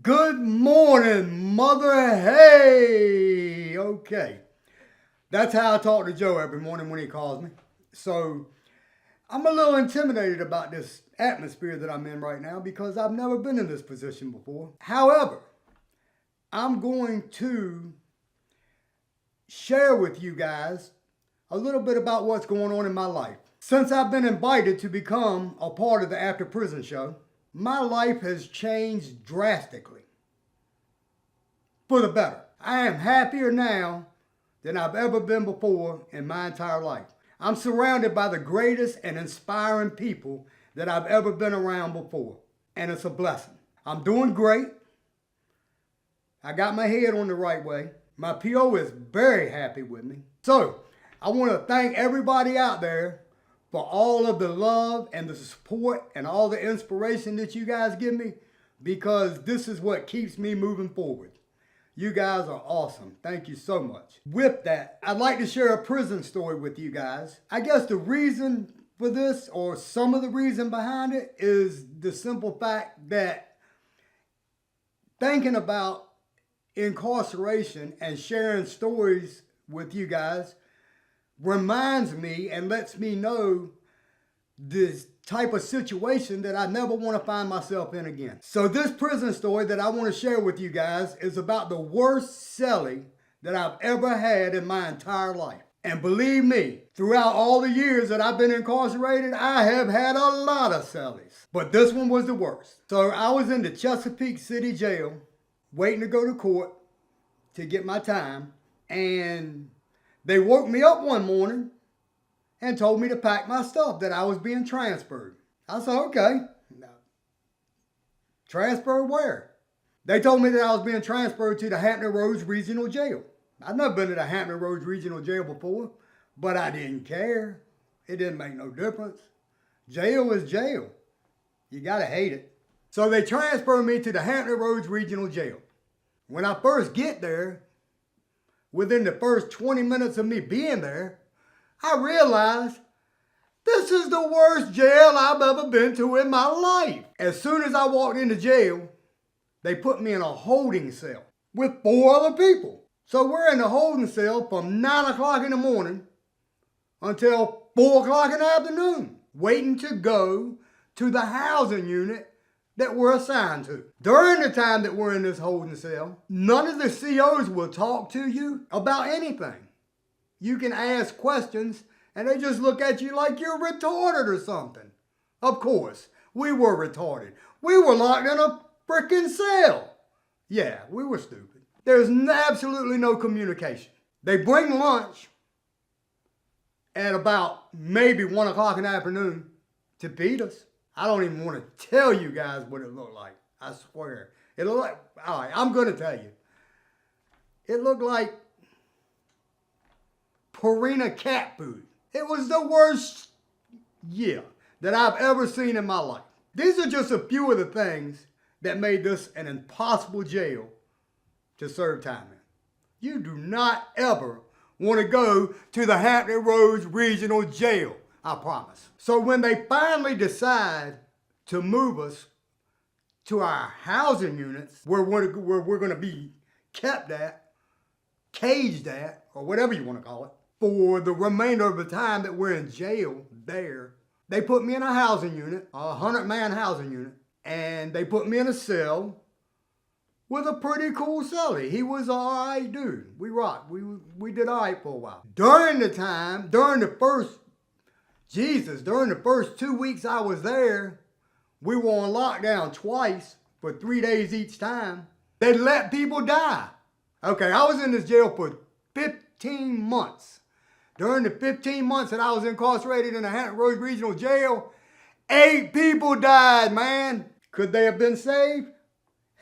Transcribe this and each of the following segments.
Good morning, mother. Hey, okay. That's how I talk to Joe every morning when he calls me. So I'm a little intimidated about this atmosphere that I'm in right now because I've never been in this position before. However, I'm going to share with you guys a little bit about what's going on in my life. Since I've been invited to become a part of the After Prison Show, my life has changed drastically for the better. I am happier now than I've ever been before in my entire life. I'm surrounded by the greatest and inspiring people that I've ever been around before, and it's a blessing. I'm doing great. I got my head on the right way. My PO is very happy with me. So I want to thank everybody out there for all of the love and the support and all the inspiration that you guys give me, because this is what keeps me moving forward. You guys are awesome. Thank you so much. With that, I'd like to share a prison story with you guys. I guess the reason for this, or some of the reason behind it, is the simple fact that thinking about incarceration and sharing stories with you guys reminds me and lets me know this type of situation that I never want to find myself in again. So this prison story that I want to share with you guys is about the worst cellie that I've ever had in my entire life. And believe me, throughout all the years that I've been incarcerated, I have had a lot of cellies. But this one was the worst. So I was in the Chesapeake City Jail waiting to go to court to get my time, and they woke me up one morning and told me to pack my stuff, that I was being transferred. I said, okay. Transferred where? They told me that I was being transferred to the Hampton Roads Regional Jail. I've never been to the Hampton Roads Regional Jail before, but I didn't care. It didn't make no difference. Jail is jail. You gotta hate it. So they transferred me to the Hampton Roads Regional Jail. When I first get there, within the first 20 minutes of me being there, I realized this is the worst jail I've ever been to in my life. As soon as I walked into jail, they put me in a holding cell with 4 other people. So we're in the holding cell from 9 o'clock in the morning until 4 o'clock in the afternoon, waiting to go to the housing unit that we're assigned to. During the time that we're in this holding cell, none of the COs will talk to you about anything. You can ask questions and they just look at you like you're retarded or something. Of course, we were retarded. We were locked in a freaking cell. Yeah, we were stupid. There's absolutely no communication. They bring lunch at about maybe 1 o'clock in the afternoon to feed us. I don't even want to tell you guys what it looked like. I swear. It looked like, all right, I'm going to tell you. It looked like Purina cat food. It was the worst, that I've ever seen in my life. These are just a few of the things that made this an impossible jail to serve time in. You do not ever want to go to the Hampton Roads Regional Jail, I promise. So when they finally decide to move us to our housing units, where we're going to be kept at, caged at, or whatever you want to call it, for the remainder of the time that we're in jail there, they put me in a housing unit, a 100-man housing unit, and they put me in a cell with a pretty cool cellie. He was an all right dude. We rocked. We did all right for a while. During the first 2 weeks I was there, we were on lockdown twice for 3 days each time. They let people die. Okay, I was in this jail for 15 months. During the 15 months that I was incarcerated in the Hampton Roads Regional Jail, 8 people died, man. Could they have been saved?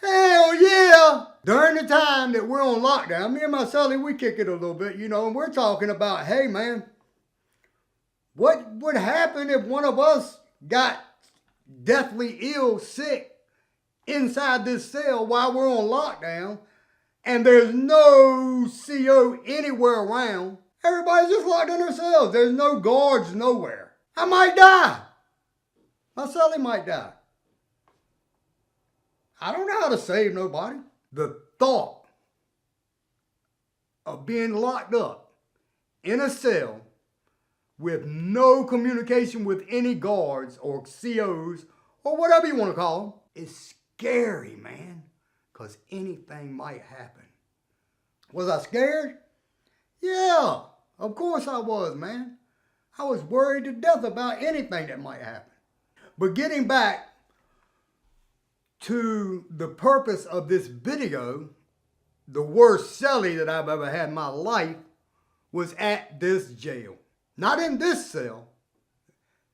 Hell yeah! During the time that we're on lockdown, me and my cellie, we kick it a little bit, and we're talking about, hey man, what would happen if one of us got deathly ill, sick, inside this cell while we're on lockdown, and there's no CO anywhere around? Everybody's just locked in their cells. There's no guards nowhere. I might die. My cellie might die. I don't know how to save nobody. The thought of being locked up in a cell with no communication with any guards or COs or whatever you want to call them is scary, man, because anything might happen. Was I scared? Yeah, of course I was, man. I was worried to death about anything that might happen. But getting back to the purpose of this video, the worst cellie that I've ever had in my life was at this jail. Not in this cell,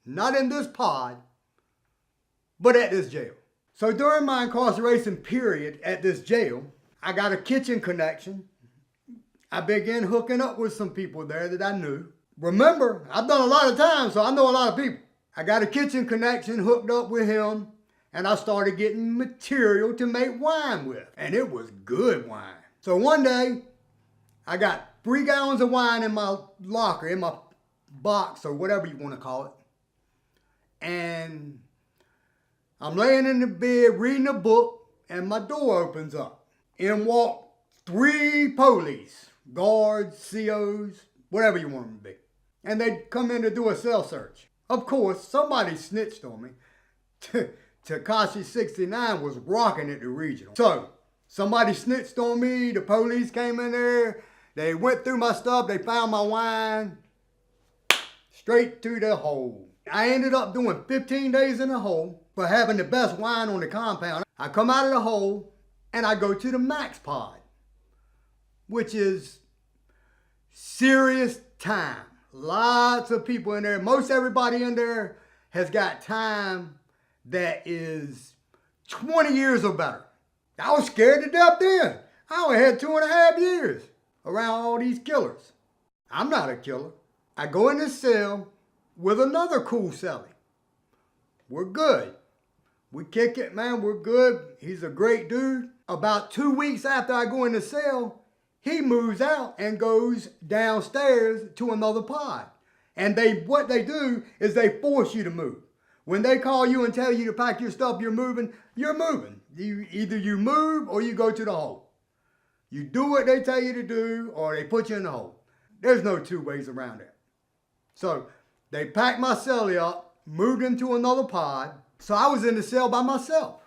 not in this pod, but at this jail. So during my incarceration period at this jail, I got a kitchen connection. I began hooking up with some people there that I knew. Remember, I've done a lot of time, so I know a lot of people. I got a kitchen connection, hooked up with him, and I started getting material to make wine with. And it was good wine. So one day, I got 3 gallons of wine in my locker, in my box, or whatever you want to call it. And I'm laying in the bed reading a book, and my door opens up. In walk 3 police, guards, COs, whatever you want them to be. And they come in to do a cell search. Of course, somebody snitched on me. Tekashi 69 was rocking at the regional. So, somebody snitched on me, the police came in there, they went through my stuff, they found my wine, straight to the hole. I ended up doing 15 days in the hole for having the best wine on the compound. I come out of the hole and I go to the max pod, which is serious time. Lots of people in there. Most everybody in there has got time that is 20 years or better. I was scared to death then. I only had 2.5 years around all these killers. I'm not a killer. I go in this cell with another cool cellie. We're good. We kick it, man. We're good. He's a great dude. About 2 weeks after I go in the cell, he moves out and goes downstairs to another pod. And what they do is they force you to move. When they call you and tell you to pack your stuff, you're moving, you're moving. Either you move or you go to the hole. You do what they tell you to do or they put you in the hole. There's no 2 ways around it. So they packed my cellie up, moved him to another pod. So I was in the cell by myself.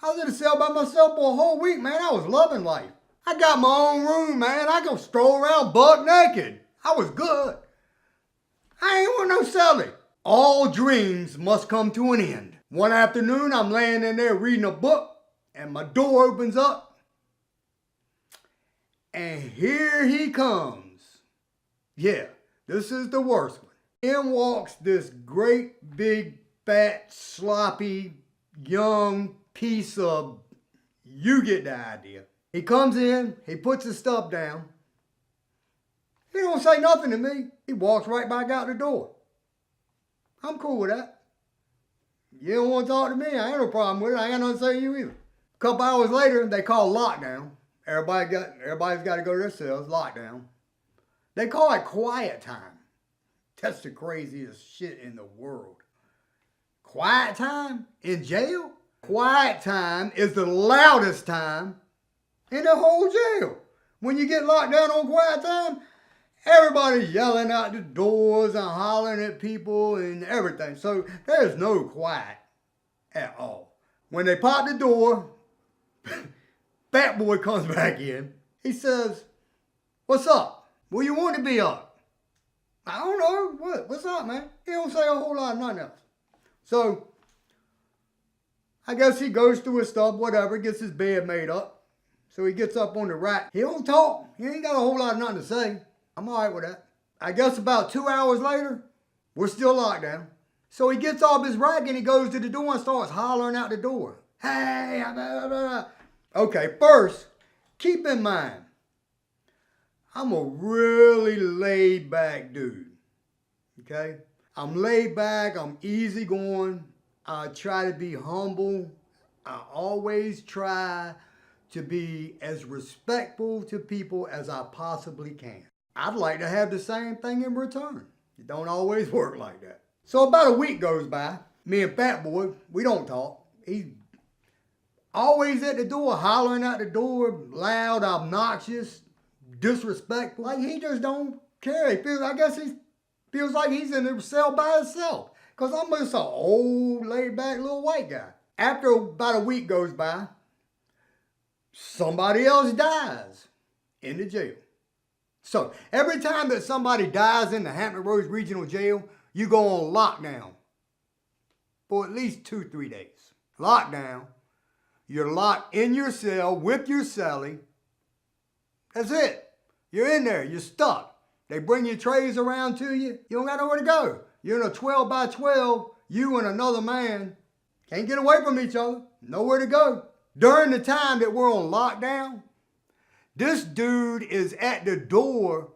I was in the cell by myself for a whole week, man. I was loving life. I got my own room, man. I go stroll around buck naked. I was good. I ain't want no cellie. All dreams must come to an end. One afternoon, I'm laying in there reading a book, and my door opens up, and here he comes. Yeah, this is the worst one. In walks this great, big, fat, sloppy, young piece of, you get the idea. He comes in, he puts his stuff down. He don't say nothing to me. He walks right back out the door. I'm cool with that. You don't want to talk to me? I ain't no problem with it. I ain't nothing to say to you either. A couple hours later, they call lockdown. Everybody's got to go to their cells, lockdown. They call it quiet time. That's the craziest shit in the world. Quiet time in jail? Quiet time is the loudest time in the whole jail. When you get locked down on quiet time, everybody's yelling out the doors and hollering at people and everything. So there's no quiet at all. When they pop the door, Fat Boy comes back in. He says, "What's up? Where you want to be up?" I don't know. What's up, man? He don't say a whole lot of nothing else. So I guess he goes through his stuff, whatever, gets his bed made up. So he gets up on the rack. He don't talk. He ain't got a whole lot of nothing to say. I'm all right with that. I guess about 2 hours later, we're still locked down. So he gets off his rack and he goes to the door and starts hollering out the door. Hey, blah, blah, blah. Okay, first, keep in mind, I'm a really laid back dude. Okay? I'm laid back, I'm easygoing. I try to be humble. I always try to be as respectful to people as I possibly can. I'd like to have the same thing in return. It don't always work like that. So about a week goes by. Me and Fat Boy, we don't talk. He's always at the door, hollering at the door, loud, obnoxious, disrespectful. Like he just don't care. I guess he feels like he's in a cell by himself. Because I'm just an old, laid-back little white guy. After about a week goes by, somebody else dies in the jail. So every time that somebody dies in the Hampton Roads Regional Jail, you go on lockdown for at least 2-3 days. Lockdown. You're locked in your cell with your cellie. That's it. You're in there. You're stuck. They bring your trays around to you. You don't got nowhere to go. You're in a 12 by 12. You and another man can't get away from each other. Nowhere to go. During the time that we're on lockdown, this dude is at the door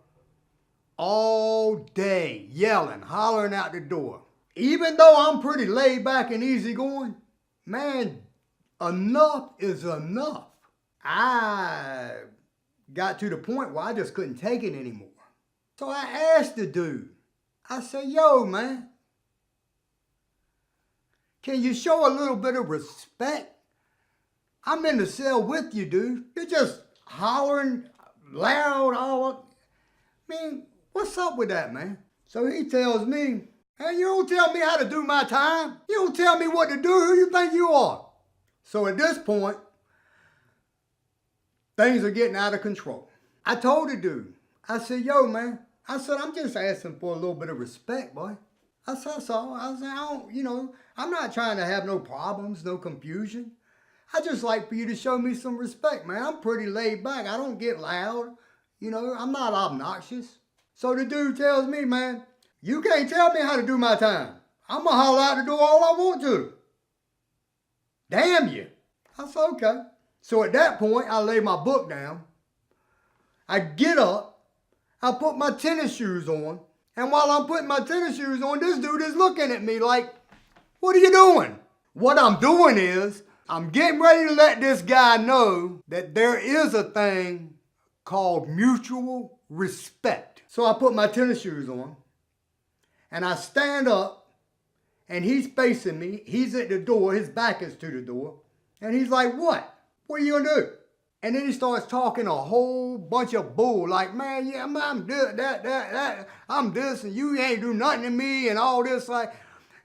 all day, yelling, hollering out the door. Even though I'm pretty laid back and easygoing, man, enough is enough. I got to the point where I just couldn't take it anymore. So I asked the dude, I said, yo, man, can you show a little bit of respect? I'm in the cell with you, dude. You're just hollering loud all up. I mean, what's up with that, man? So he tells me, hey, you don't tell me how to do my time. You don't tell me what to do. Who you think you are? So at this point, things are getting out of control. I told the dude, I said, yo, man, I said, I'm just asking for a little bit of respect, boy. I said, so, I said, I'm not trying to have no problems, no confusion. I just like for you to show me some respect, man. I'm pretty laid back. I don't get loud. I'm not obnoxious. So the dude tells me, man, you can't tell me how to do my time. I'm going to holler out the door all I want to. Damn you. I said, okay. So at that point, I lay my book down. I get up. I put my tennis shoes on. And while I'm putting my tennis shoes on, this dude is looking at me like, what are you doing? What I'm doing is, I'm getting ready to let this guy know that there is a thing called mutual respect. So I put my tennis shoes on. And I stand up. And he's facing me. He's at the door. His back is to the door. And he's like, what? What are you going to do? And then he starts talking a whole bunch of bull. Like, man, yeah, I'm this, that. I'm this, and you ain't do nothing to me, and all this. Like,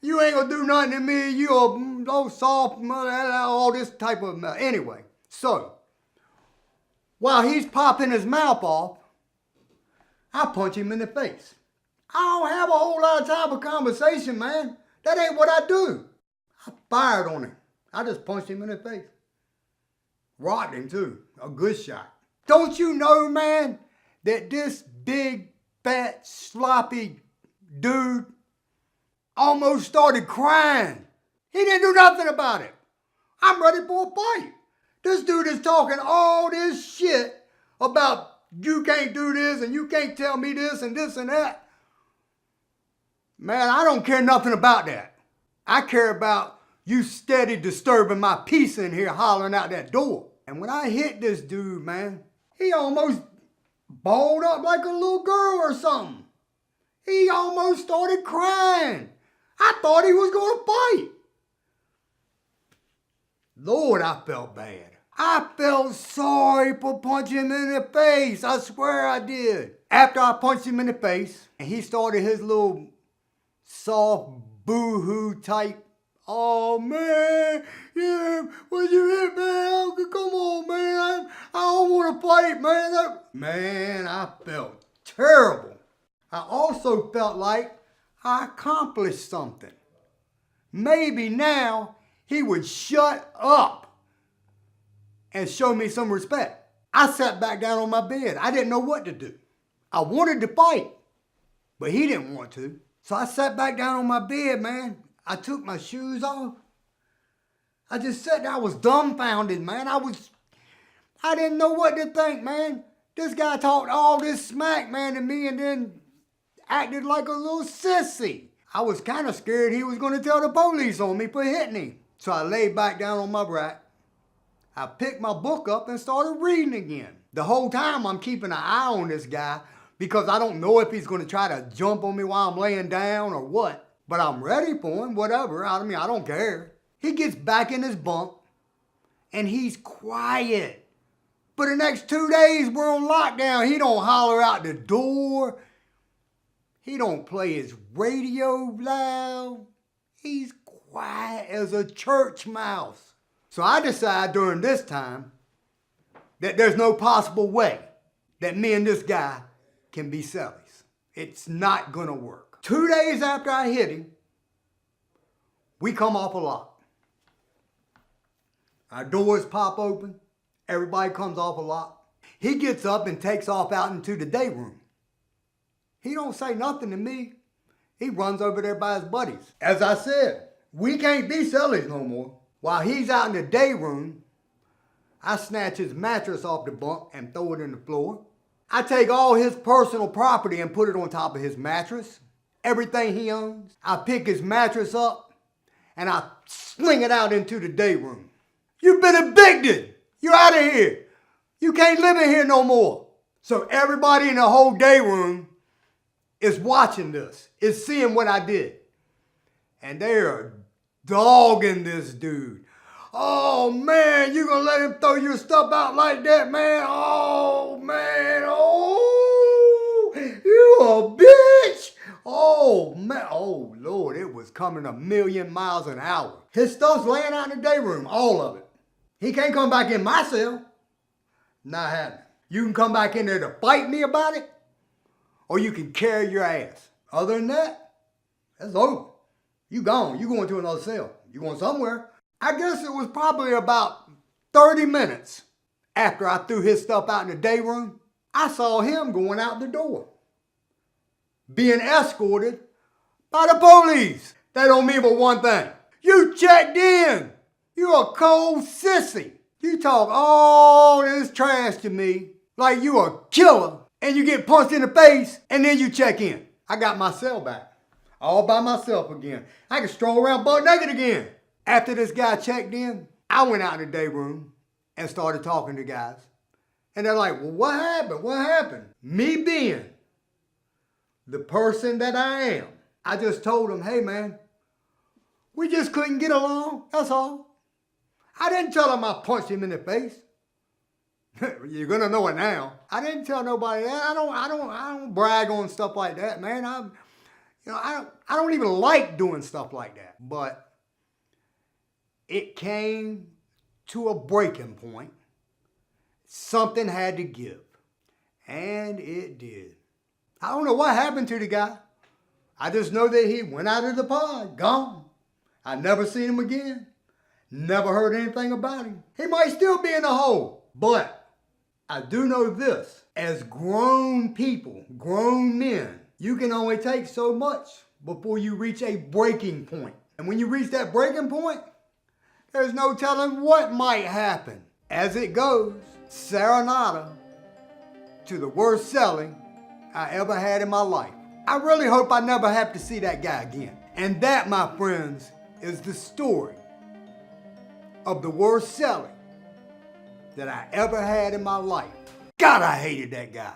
you ain't going to do nothing to me. You're a soft, all this type of, anyway. So, while he's popping his mouth off, I punch him in the face. I don't have a whole lot of time for conversation, man. That ain't what I do. I fired on him. I just punched him in the face. Rocked him too. A good shot. Don't you know, man, that this big, fat, sloppy dude almost started crying. He didn't do nothing about it. I'm ready for a fight. This dude is talking all this shit about you can't do this and you can't tell me this and that. Man, I don't care nothing about that. I care about you steady disturbing my peace in here hollering out that door. And when I hit this dude, man, he almost balled up like a little girl or something. He almost started crying. I thought he was going to fight. Lord, I felt bad. I felt sorry for punching him in the face. I swear I did. After I punched him in the face, and he started his little soft boo-hoo type, oh man, yeah, what you hit, man? Come on, man. I don't want to fight, man. Man, I felt terrible. I also felt like I accomplished something. Maybe now he would shut up and show me some respect. I sat back down on my bed. I didn't know what to do. I wanted to fight, but he didn't want to. So I sat back down on my bed, man. I took my shoes off. I just sat there. I was dumbfounded, man. I didn't know what to think, man. This guy talked all this smack, man, to me and then acted like a little sissy. I was kind of scared he was going to tell the police on me for hitting him. So I laid back down on my rack. I picked my book up and started reading again. The whole time I'm keeping an eye on this guy because I don't know if he's going to try to jump on me while I'm laying down or what. But I'm ready for him, whatever. I mean, I don't care. He gets back in his bunk and he's quiet. For the next 2 days, we're on lockdown. He don't holler out the door. He don't play his radio loud. He's quiet as a church mouse. So I decide during this time that there's no possible way that me and this guy can be cellies. It's not gonna work. 2 days after I hit him, we come off a lock. Our doors pop open. Everybody comes off a lock. He gets up and takes off out into the day room. He don't say nothing to me. He runs over there by his buddies. As I said, we can't be cellies no more. While he's out in the day room, I snatch his mattress off the bunk and throw it in the floor. I take all his personal property and put it on top of his mattress. Everything he owns. I pick his mattress up and I sling it out into the day room. You've been evicted. You're out of here. You can't live in here no more. So everybody in the whole day room is watching this, is seeing what I did. And they are dogging this dude. Oh man, you gonna let him throw your stuff out like that, man? Oh man, oh, you a bitch. Oh man, oh Lord, it was coming a million miles an hour. His stuff's laying out in the day room, all of it. He can't come back in my cell. Not happening. You can come back in there to fight me about it, or you can carry your ass. Other than that, that's over. You gone. You going to another cell. You going somewhere. I guess it was probably about 30 minutes after I threw his stuff out in the day room, I saw him going out the door, being escorted by the police. That don't mean but one thing. You checked in. You're a cold sissy. You talk all this trash to me like you a killer and you get punched in the face and then you check in. I got my cell back. All by myself again. I can stroll around butt naked again. After this guy checked in, I went out in the day room and started talking to guys. And they're like, well, what happened? What happened? Me being the person that I am, I just told them, hey man, we just couldn't get along, that's all. I didn't tell him I punched him in the face. You're gonna know it now. I didn't tell nobody that. I don't brag on stuff like that, man. I don't even like doing stuff like that. But it came to a breaking point. Something had to give. And it did. I don't know what happened to the guy. I just know that he went out of the pod, gone. I never seen him again. Never heard anything about him. He might still be in the hole. But I do know this. As grown people, grown men, you can only take so much before you reach a breaking point. And when you reach that breaking point, there's no telling what might happen. As it goes, serenata to the worst selling I ever had in my life. I really hope I never have to see that guy again. And that, my friends, is the story of the worst selling that I ever had in my life. God, I hated that guy.